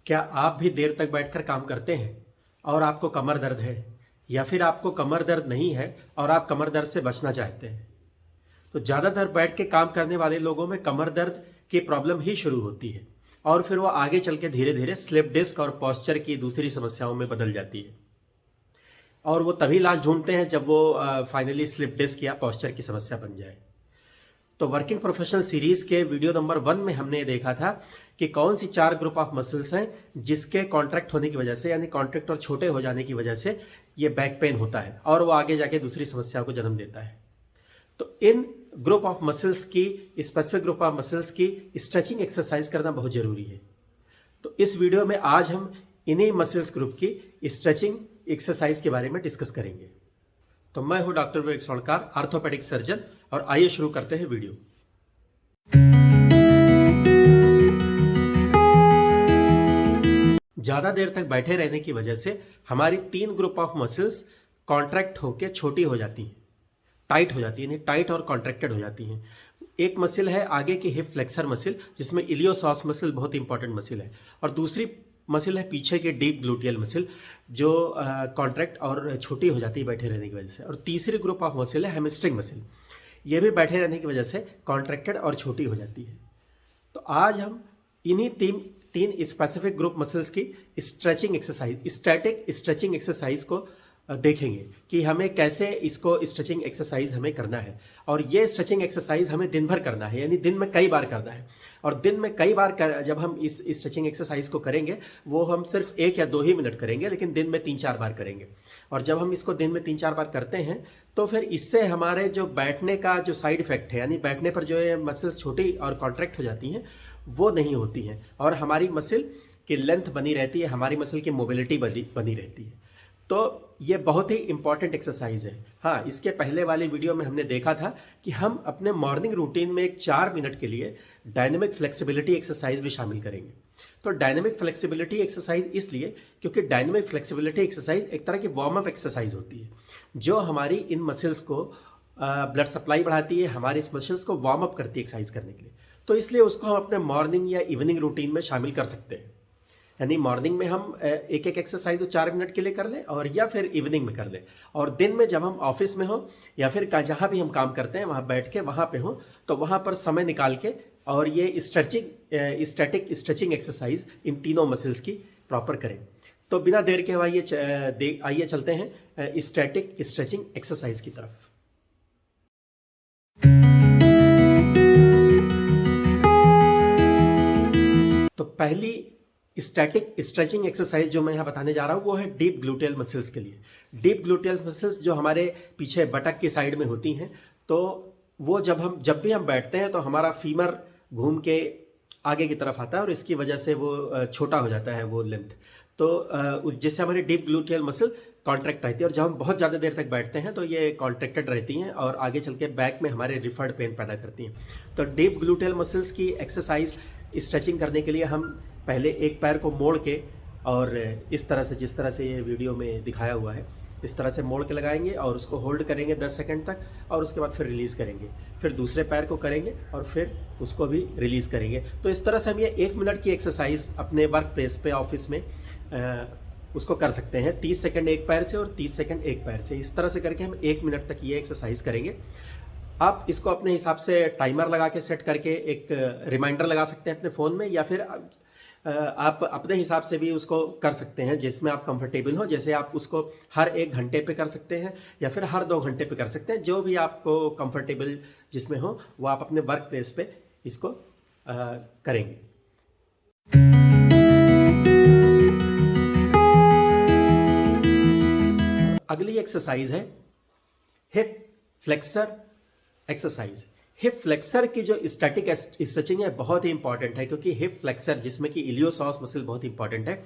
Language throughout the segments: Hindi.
क्या आप भी देर तक बैठकर काम करते हैं और आपको कमर दर्द है, या फिर आपको कमर दर्द नहीं है और आप कमर दर्द से बचना चाहते हैं? तो ज़्यादातर बैठ के काम करने वाले लोगों में कमर दर्द की प्रॉब्लम ही शुरू होती है और फिर वो आगे चल के धीरे धीरे स्लिप डिस्क और पॉस्चर की दूसरी समस्याओं में बदल जाती है। और वो तभी इलाज ढूंढते हैं जब वो फाइनली स्लिप डिस्क या पॉस्चर की समस्या बन जाए। तो वर्किंग प्रोफेशनल सीरीज के वीडियो नंबर 1 में हमने देखा था कि कौन सी 4 ग्रुप ऑफ मसल्स हैं जिसके कॉन्ट्रैक्ट होने की वजह से, यानी कॉन्ट्रैक्ट और छोटे हो जाने की वजह से ये बैक पेन होता है और वो आगे जाके दूसरी समस्या को जन्म देता है। तो इन ग्रुप ऑफ मसल्स की, स्पेसिफिक ग्रुप ऑफ मसल्स की स्ट्रेचिंग एक्सरसाइज करना बहुत जरूरी है। तो इस वीडियो में आज हम इन्हीं मसल्स ग्रुप की स्ट्रेचिंग एक्सरसाइज के बारे में डिस्कस करेंगे। तो मैं हूं डॉक्टर विवेक सोनकार, आर्थोपेडिक सर्जन, और आइए शुरू करते हैं वीडियो। ज्यादा देर तक बैठे रहने की वजह से हमारी 3 ग्रुप ऑफ मसल्स कॉन्ट्रैक्ट होकर छोटी हो जाती हैं, टाइट हो जाती है, टाइट और कॉन्ट्रैक्टेड हो जाती हैं। एक मसल है आगे की हिप फ्लेक्सर मसल, जिसमें इलियोसॉस मसल बहुत इंपॉर्टेंट मसल है, और दूसरी मसल है पीछे के डीप ग्लूटियल मसल, जो कॉन्ट्रैक्ट और छोटी हो जाती है बैठे रहने की वजह से। और तीसरी ग्रुप ऑफ मसल है हैमस्ट्रिंग मसल, ये भी बैठे रहने की वजह से कॉन्ट्रैक्टेड और छोटी हो जाती है। तो आज हम इन्हीं तीन स्पेसिफिक ग्रुप मसल्स की stretching exercise, static stretching exercise को देखेंगे कि हमें कैसे इसको स्ट्रेचिंग एक्सरसाइज हमें करना है। और ये स्ट्रेचिंग एक्सरसाइज हमें दिन भर करना है, यानी दिन में कई बार करना है। और दिन में कई बार जब हम इस स्ट्रेचिंग एक्सरसाइज को करेंगे, वो हम सिर्फ 1 या 2 ही मिनट करेंगे, लेकिन दिन में 3-4 बार करेंगे। और जब हम इसको दिन में 3-4 बार करते हैं तो फिर इससे हमारे जो बैठने का जो साइड इफेक्ट है, यानी बैठने पर जो ये मसल्स छोटी और कॉन्ट्रैक्ट हो जाती हैं, वो नहीं होती हैं और हमारी मसल की लेंथ बनी रहती है, हमारी मसल की मोबिलिटी बनी रहती है। तो ये बहुत ही इंपॉर्टेंट एक्सरसाइज है। हाँ, इसके पहले वाली वीडियो में हमने देखा था कि हम अपने मॉर्निंग रूटीन में एक 4 मिनट के लिए डायनेमिक फ्लेक्सिबिलिटी एक्सरसाइज भी शामिल करेंगे। तो डायनेमिक फ्लेक्सिबिलिटी एक्सरसाइज इसलिए क्योंकि डायनेमिक फ्लेक्सिबिलिटी एक्सरसाइज एक तरह की वार्म अप एक्सरसाइज होती है, जो हमारी इन मसल्स को ब्लड सप्लाई बढ़ाती है, हमारे इस मसल्स को वार्म अप करती है एक्सरसाइज करने के लिए। तो इसलिए उसको हम अपने मॉर्निंग या इवनिंग रूटीन में शामिल कर सकते हैं। यानी मॉर्निंग में हम एक एक्सरसाइज 4 मिनट के लिए कर लें, और या फिर इवनिंग में कर लें। और दिन में जब हम ऑफिस में हो या फिर जहाँ भी हम काम करते हैं वहाँ बैठ के वहाँ पे हो, तो वहाँ पर समय निकाल के और ये स्टैटिक स्ट्रेचिंग एक्सरसाइज इन तीनों मसल्स की प्रॉपर करें। तो बिना देर के आइए चलते हैं स्टैटिक स्ट्रेचिंग एक्सरसाइज की तरफ। तो पहली स्टैटिक स्ट्रेचिंग एक्सरसाइज जो मैं यहाँ बताने जा रहा हूँ वो है डीप ग्लूटियल मसल्स के लिए। डीप ग्लूटियल मसल्स जो हमारे पीछे बटक की साइड में होती हैं, तो वो जब भी हम बैठते हैं तो हमारा फीमर घूम के आगे की तरफ आता है और इसकी वजह से वो छोटा हो जाता है वो लेंथ। तो जिससे हमारी डीप ग्लूटियल मसल कॉन्ट्रैक्ट रहती है, और जब हम बहुत ज़्यादा देर तक बैठते हैं तो ये कॉन्ट्रैक्टेड रहती हैं और आगे चल के बैक में हमारे रिफर्ड पेन पैदा करती हैं। तो डीप ग्लूटियल मसल्स की एक्सरसाइज स्ट्रेचिंग करने के लिए हम पहले एक पैर को मोड़ के, और इस तरह से, जिस तरह से ये वीडियो में दिखाया हुआ है, इस तरह से मोड़ के लगाएंगे और उसको होल्ड करेंगे 10 सेकंड तक, और उसके बाद फिर रिलीज़ करेंगे। फिर दूसरे पैर को करेंगे और फिर उसको भी रिलीज़ करेंगे। तो इस तरह से हम ये 1 मिनट की एक्सरसाइज अपने वर्क प्लेस पे, ऑफिस में उसको कर सकते हैं। 30 सेकंड एक पैर से और 30 सेकंड एक पैर से, इस तरह से करके हम 1 मिनट तक ये एक्सरसाइज करेंगे। आप इसको अपने हिसाब से टाइमर लगा के सेट करके एक रिमाइंडर लगा सकते हैं अपने फ़ोन में, या फिर आप अपने हिसाब से भी उसको कर सकते हैं जिसमें आप कंफर्टेबल हो। जैसे आप उसको हर 1 घंटे पे कर सकते हैं या फिर हर 2 घंटे पे कर सकते हैं, जो भी आपको कंफर्टेबल जिसमें हो वो आप अपने वर्क प्लेस पे इसको करेंगे। अगली एक्सरसाइज है hip flexor exercise. Hip flexor की जो स्टैटिक स्ट्रेचिंग है बहुत ही इंपॉर्टेंट है, क्योंकि हिप फ्लेक्सर, जिसमें कि इलियोसॉस मसल बहुत इंपॉर्टेंट है,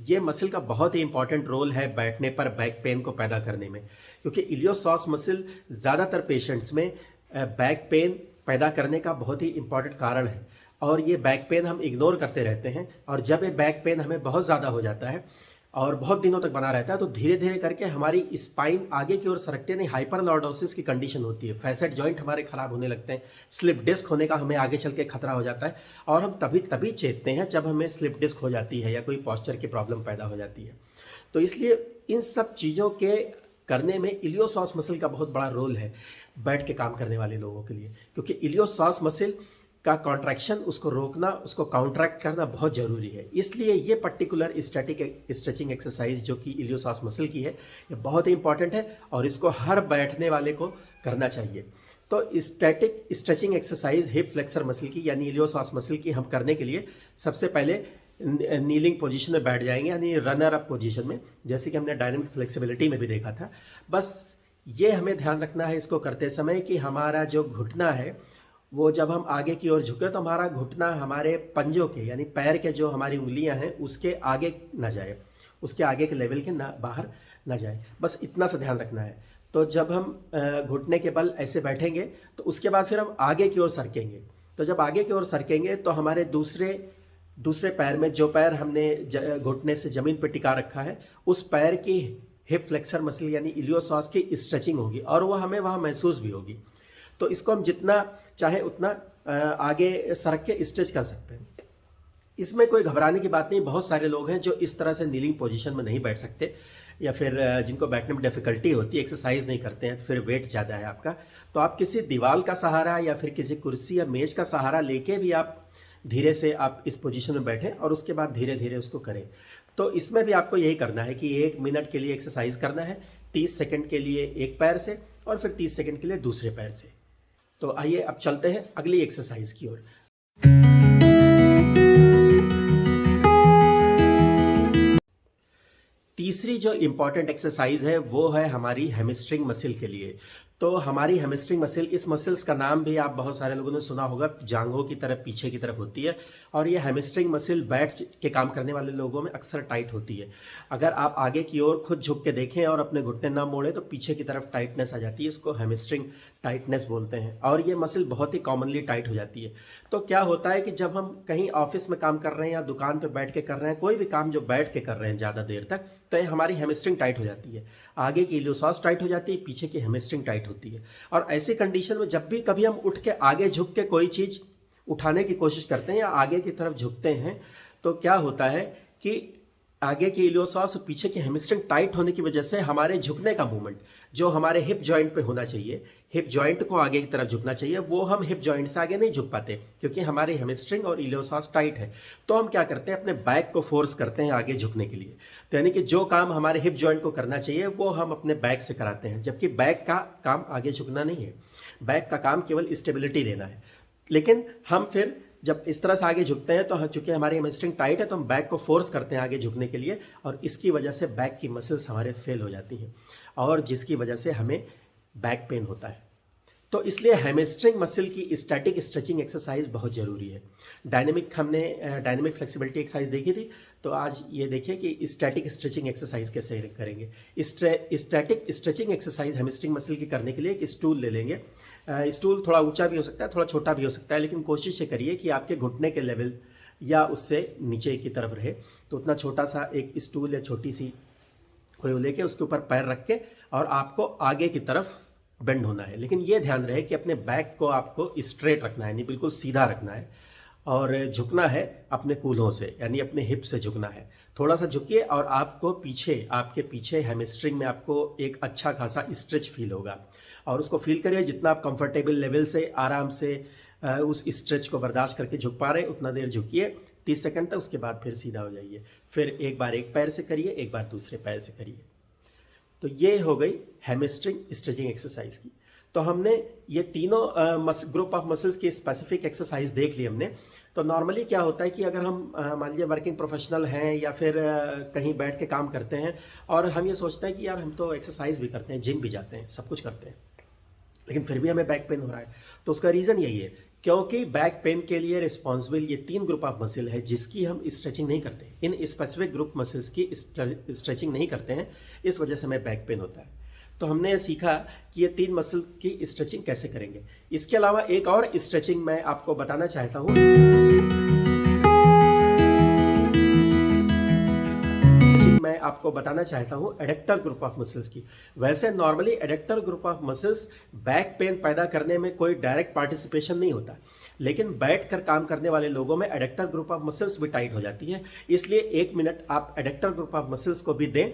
ये मसल का बहुत ही इंपॉर्टेंट रोल है बैठने पर बैक पेन को पैदा करने में। क्योंकि इलियोसॉस मसल ज़्यादातर पेशेंट्स में बैक पेन पैदा करने का बहुत ही इंपॉर्टेंट कारण है, और ये बैक पेन हम इग्नोर करते रहते हैं। और जब ये बैक पेन हमें बहुत ज़्यादा हो जाता है और बहुत दिनों तक बना रहता है, तो धीरे धीरे करके हमारी स्पाइन आगे की ओर सरकती है, नहीं हाइपर लॉर्डोसिस की कंडीशन होती है, फैसेट जॉइंट हमारे खराब होने लगते हैं, स्लिप डिस्क होने का हमें आगे चल के खतरा हो जाता है। और हम तभी चेतते हैं जब हमें स्लिप डिस्क हो जाती है या कोई पॉस्चर की प्रॉब्लम पैदा हो जाती है। तो इसलिए इन सब चीज़ों के करने में इलियोसॉस मसल का बहुत बड़ा रोल है बैठ के काम करने वाले लोगों के लिए, क्योंकि इलियोसॉस मसल का कॉन्ट्रैक्शन, उसको रोकना, उसको काउंट्रैक्ट करना बहुत ज़रूरी है। इसलिए ये पर्टिकुलर स्टैटिक स्ट्रेचिंग एक्सरसाइज जो कि इलियोसॉस मसल की है, ये बहुत ही इंपॉर्टेंट है और इसको हर बैठने वाले को करना चाहिए। तो static stretching exercise hip flexor muscle की यानी इलियोसॉस मसल की हम करने के लिए सबसे पहले नीलिंग पोजीशन में बैठ जाएंगे, यानी रनर अप पोजीशन में, जैसे कि हमने डायनामिक फ्लेक्सिबिलिटी में भी देखा था। बस ये हमें ध्यान रखना है इसको करते समय कि हमारा जो घुटना है वो जब हम आगे की ओर झुके तो हमारा घुटना हमारे पंजों के यानी पैर के जो हमारी उंगलियां हैं उसके आगे ना जाए, उसके आगे के लेवल के ना बाहर ना जाए, बस इतना सा ध्यान रखना है। तो जब हम घुटने के बल ऐसे बैठेंगे तो उसके बाद फिर हम आगे की ओर सरकेंगे। तो जब आगे की ओर सरकेंगे तो हमारे दूसरे पैर में, जो पैर हमने घुटने से जमीन पर टिका रखा है, उस पैर की हिप फ्लेक्सर मसल यानी इलियोसॉस की स्ट्रेचिंग होगी और वो हमें वहाँ महसूस भी होगी। तो इसको हम जितना चाहे उतना आगे सरक के स्ट्रेच कर सकते हैं। इसमें कोई घबराने की बात नहीं। बहुत सारे लोग हैं जो इस तरह से नीलिंग पोजीशन में नहीं बैठ सकते या फिर जिनको बैठने में डिफिकल्टी होती है, एक्सरसाइज नहीं करते हैं, फिर वेट ज़्यादा है आपका, तो आप किसी दीवार का सहारा या फिर किसी कुर्सी या मेज का सहारा लेके भी आप धीरे से आप इस पोजीशन में बैठें और उसके बाद धीरे धीरे उसको करें। तो इसमें भी आपको यही करना है कि 1 मिनट के लिए एक्सरसाइज करना है, 30 सेकंड के लिए एक पैर से और फिर 30 सेकंड के लिए दूसरे पैर से। तो आइए अब चलते हैं अगली एक्सरसाइज की ओर। तीसरी जो इंपॉर्टेंट एक्सरसाइज है वो है हमारी हैमस्ट्रिंग मसल के लिए। तो हमारी हैमस्ट्रिंग मसल, इस मसल्स का नाम भी आप बहुत सारे लोगों ने सुना होगा, जांघों की तरफ पीछे की तरफ होती है और ये हैमस्ट्रिंग मसल बैठ के काम करने वाले लोगों में अक्सर टाइट होती है। अगर आप आगे की ओर खुद झुक के देखें और अपने घुटने ना मोड़े तो पीछे की तरफ टाइटनेस आ जाती है, इसको हैमस्ट्रिंग टाइटनेस बोलते हैं और ये मसल बहुत ही कॉमनली टाइट हो जाती है। तो क्या होता है कि जब हम कहीं ऑफिस में काम कर रहे हैं या दुकान पर बैठ के कर रहे हैं, कोई भी काम जो बैठ के कर रहे हैं ज़्यादा देर तक, तो ये हमारी हैमस्ट्रिंग टाइट हो जाती है, आगे की इलियोसॉस टाइट हो जाती है, पीछे की हैमस्ट्रिंग टाइट होती है। और ऐसी कंडीशन में जब भी कभी हम उठ के आगे झुक के कोई चीज़ उठाने की कोशिश करते हैं या आगे की तरफ झुकते हैं, तो क्या होता है कि आगे की इलियोसॉस और पीछे की हैमस्ट्रिंग टाइट होने की वजह से हमारे झुकने का मूवमेंट जो हमारे हिप जॉइंट पे होना चाहिए, हिप जॉइंट को आगे की तरफ झुकना चाहिए, वो हम हिप जॉइंट से आगे नहीं झुक पाते क्योंकि हमारी हैमस्ट्रिंग और इलियोसॉस टाइट है। तो हम क्या करते हैं, अपने बैक को फोर्स करते हैं आगे झुकने के लिए। तो यानी कि जो काम हमारे हिप जॉइंट को करना चाहिए वो हम अपने बैक से कराते हैं, जबकि बैक का काम आगे झुकना नहीं है, बैक का काम केवल स्टेबिलिटी देना है। लेकिन हम फिर जब इस तरह से आगे झुकते हैं तो चूंकि हमारी हैमस्ट्रिंग टाइट है तो हम बैक को फोर्स करते हैं आगे झुकने के लिए और इसकी वजह से बैक की मसल्स हमारे फेल हो जाती हैं और जिसकी वजह से हमें बैक पेन होता है। तो इसलिए हैमस्ट्रिंग मसल की स्टैटिक स्ट्रेचिंग एक्सरसाइज बहुत ज़रूरी है। हमने डायनेमिक फ्लेक्सिबिलिटी एक्सरसाइज देखी थी, तो आज ये देखिए कि स्टैटिक स्ट्रेचिंग एक्सरसाइज कैसे करेंगे। Static stretching exercise hamstring muscle की करने के लिए एक स्टूल ले लेंगे। स्टूल थोड़ा ऊंचा भी हो सकता है, थोड़ा छोटा भी हो सकता है, लेकिन कोशिश ये करिए कि आपके घुटने के लेवल या उससे नीचे की तरफ रहे। तो उतना छोटा सा एक स्टूल या छोटी सी कोई लेके उसके ऊपर पैर रख के और आपको आगे की तरफ बेंड होना है। लेकिन ये ध्यान रहे कि अपने बैक को आपको स्ट्रेट रखना है, नहीं बिल्कुल सीधा रखना है और झुकना है अपने कूल्हों से, यानी अपने हिप से झुकना है। थोड़ा सा झुकिए और आपको आपके पीछे हैमस्ट्रिंग में आपको एक अच्छा खासा स्ट्रेच फील होगा और उसको फील करिए। जितना आप कंफर्टेबल लेवल से आराम से उस स्ट्रेच को बर्दाश्त करके झुक पा रहे हैं उतना देर झुकिए 30 सेकंड तक, उसके बाद फिर सीधा हो जाइए। फिर एक बार एक पैर से करिए, एक बार दूसरे पैर से करिए। तो ये हो गई हैमस्ट्रिंग स्ट्रेचिंग एक्सरसाइज की। तो हमने ये तीनों ग्रुप ऑफ मसल्स की स्पेसिफिक एक्सरसाइज देख ली हमने। तो नॉर्मली क्या होता है कि अगर हम मान लीजिए वर्किंग प्रोफेशनल हैं या फिर कहीं बैठ के काम करते हैं और हम ये सोचते हैं कि यार हम तो एक्सरसाइज भी करते हैं, जिम भी जाते हैं, सब कुछ करते हैं, लेकिन फिर भी हमें बैक पेन हो रहा है। तो उसका रीज़न यही है क्योंकि बैक पेन के लिए रिस्पॉन्सिबल ये 3 ग्रुप ऑफ मसल है जिसकी हम स्ट्रेचिंग नहीं करते, इन स्पेसिफिक ग्रुप मसल्स की स्ट्रेचिंग नहीं करते हैं, इस वजह से हमें बैक पेन होता है। तो हमने सीखा कि ये 3 मसल की स्ट्रेचिंग कैसे करेंगे। इसके अलावा एक और स्ट्रेचिंग मैं आपको बताना चाहता हूँ। मैं आपको बताना चाहता हूँ एडक्टर ग्रुप ऑफ मसल्स की। वैसे normally adductor group of muscles back pain पैदा करने में कोई डायरेक्ट पार्टिसिपेशन नहीं होता, लेकिन बैठकर काम करने वाले लोगों में एडक्टर ग्रुप ऑफ मसल्स भी टाइट हो जाती है। इसलिए 1 मिनट आप एडक्टर ग्रुप ऑफ मसल्स को भी दें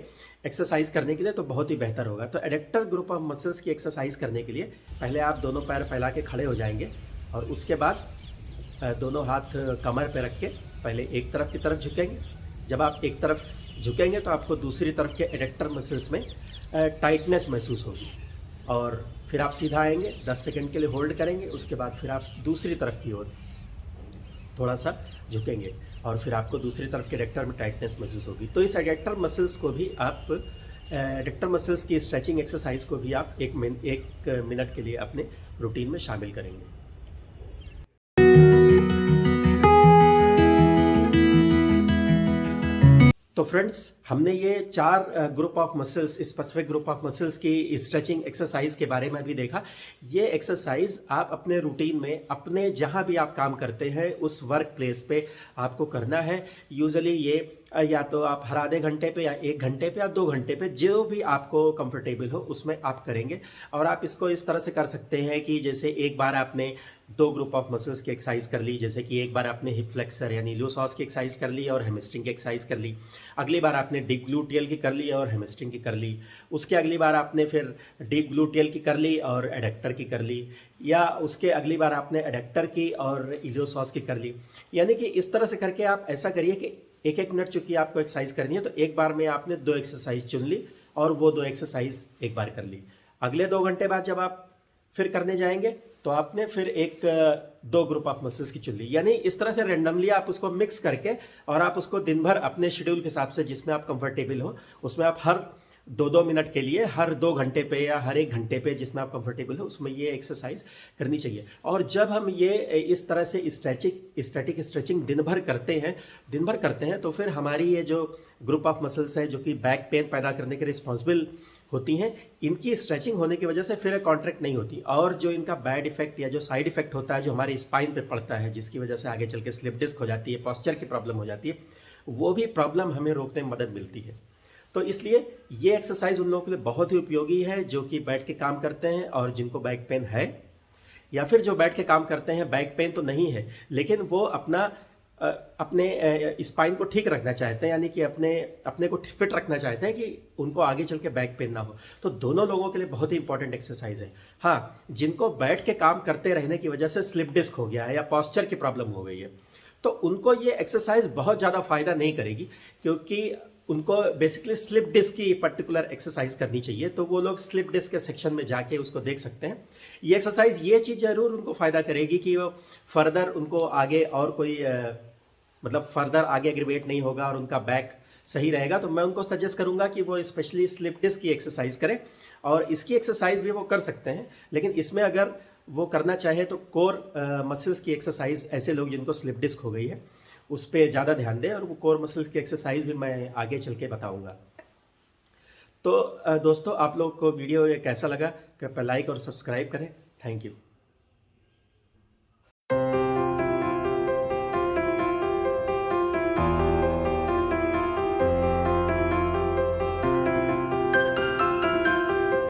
एक्सरसाइज करने के लिए, तो बहुत ही बेहतर होगा। तो एडक्टर ग्रुप ऑफ मसल्स की एक्सरसाइज करने के लिए पहले आप दोनों पैर फैला के खड़े हो जाएंगे और उसके बाद दोनों हाथ कमर पे रख के पहले एक तरफ की तरफ झुकेंगे। जब आप एक तरफ झुकेंगे तो आपको दूसरी तरफ के एडक्टर मसल्स में टाइटनेस महसूस होगी, और फिर आप सीधा आएंगे, 10 सेकंड के लिए होल्ड करेंगे, उसके बाद फिर आप दूसरी तरफ की ओर थोड़ा सा झुकेंगे और फिर आपको दूसरी तरफ के एडक्टर में टाइटनेस महसूस होगी। तो इस एडक्टर मसल्स को भी आप एडक्टर मसल्स की स्ट्रेचिंग एक्सरसाइज को भी आप 1 मिनट के लिए अपने रूटीन में शामिल करेंगे। तो फ्रेंड्स, हमने ये 4 group of muscles, specific group of muscles की स्ट्रेचिंग एक्सरसाइज के बारे में अभी देखा। ये एक्सरसाइज आप अपने रूटीन में, अपने जहाँ भी आप काम करते हैं उस वर्क प्लेस पे आपको करना है। यूजुअली ये या तो आप हर आधे घंटे पे या 1 घंटे पे या 2 घंटे पे, जो भी आपको कंफर्टेबल हो उसमें आप करेंगे। और आप इसको इस तरह से कर सकते हैं कि जैसे एक बार आपने 2 ग्रुप ऑफ मसल्स की एक्सरसाइज कर ली, जैसे कि एक बार आपने हिप फ्लेक्सर यानी इलियोसॉस की एक्सरसाइज कर ली और हैमस्ट्रिंग की एक्सरसाइज कर ली। अगली बार आपने डीप ग्लूटियल की कर ली और हैमस्ट्रिंग की कर ली। उसके अगली बार आपने फिर डीप ग्लूटियल की कर ली और एडक्टर की कर ली, या उसके अगली बार आपने एडक्टर की और इलियोसॉस की कर ली। यानी कि इस तरह से करके आप ऐसा करिए कि 1-1 मिनट चूंकि आपको एक्सरसाइज करनी है, तो एक बार में आपने 2 एक्सरसाइज चुन ली और वो 2 एक्सरसाइज एक बार कर ली। अगले 2 घंटे बाद जब आप फिर करने जाएंगे तो आपने फिर 2 ग्रुप ऑफ मसल्स की चुन ली। यानी इस तरह से रेंडमली आप उसको मिक्स करके और आप उसको दिन भर अपने शेड्यूल के हिसाब से जिसमें आप कंफर्टेबल हो उसमें आप हर 2-2 मिनट के लिए, हर 2 घंटे पे या हर 1 घंटे पे जिसमें आप कंफर्टेबल हो उसमें ये एक्सरसाइज करनी चाहिए। और जब हम ये इस तरह से स्टैटिक स्ट्रेचिंग दिन भर करते हैं तो फिर हमारी ये जो ग्रुप ऑफ मसल्स है जो कि बैक पेन पैदा करने के रिस्पॉन्सिबल होती हैं, इनकी स्ट्रेचिंग होने की वजह से फिर कॉन्ट्रैक्ट नहीं होती। और जो इनका बैड इफेक्ट या जो साइड इफेक्ट होता है जो हमारे स्पाइन पे पड़ता है, जिसकी वजह से आगे चल के स्लिप डिस्क हो जाती है, पॉस्चर की प्रॉब्लम हो जाती है, वो भी प्रॉब्लम हमें रोकने में मदद मिलती है। तो इसलिए ये एक्सरसाइज उन लोगों के लिए बहुत ही उपयोगी है जो कि बैठ के काम करते हैं और जिनको बैक पेन है, या फिर जो बैठ के काम करते हैं बैक पेन तो नहीं है लेकिन वो अपने स्पाइन को ठीक रखना चाहते हैं, यानी कि अपने को फिट रखना चाहते हैं कि उनको आगे चल के बैक पेन ना हो। तो दोनों लोगों के लिए बहुत ही इंपॉर्टेंट एक्सरसाइज है। हाँ, जिनको बैठ के काम करते रहने की वजह से स्लिप डिस्क हो गया है या पॉस्चर की प्रॉब्लम हो गई है, तो उनको ये एक्सरसाइज बहुत ज़्यादा फायदा नहीं करेगी, क्योंकि उनको बेसिकली स्लिप डिस्क की पर्टिकुलर एक्सरसाइज करनी चाहिए। तो वो लोग स्लिप डिस्क के सेक्शन में जाके उसको देख सकते हैं। ये एक्सरसाइज ये चीज़ जरूर उनको फ़ायदा करेगी कि वो फर्दर उनको आगे और कोई फर्दर आगे एग्रीवेट नहीं होगा और उनका बैक सही रहेगा। तो मैं उनको सजेस्ट करूंगा कि वो स्पेशली स्लिप डिस्क की एक्सरसाइज करें, और इसकी एक्सरसाइज भी वो कर सकते हैं। लेकिन इसमें अगर वो करना चाहे तो कोर मसल्स की एक्सरसाइज, ऐसे लोग जिनको स्लिप डिस्क हो गई है उस पर ज़्यादा ध्यान दें, और वो कोर मसल्स की एक्सरसाइज भी मैं आगे चल के बताऊँगा। तो दोस्तों, आप लोग को वीडियो ये कैसा लगा, कृपया लाइक और सब्सक्राइब करें। Thank you.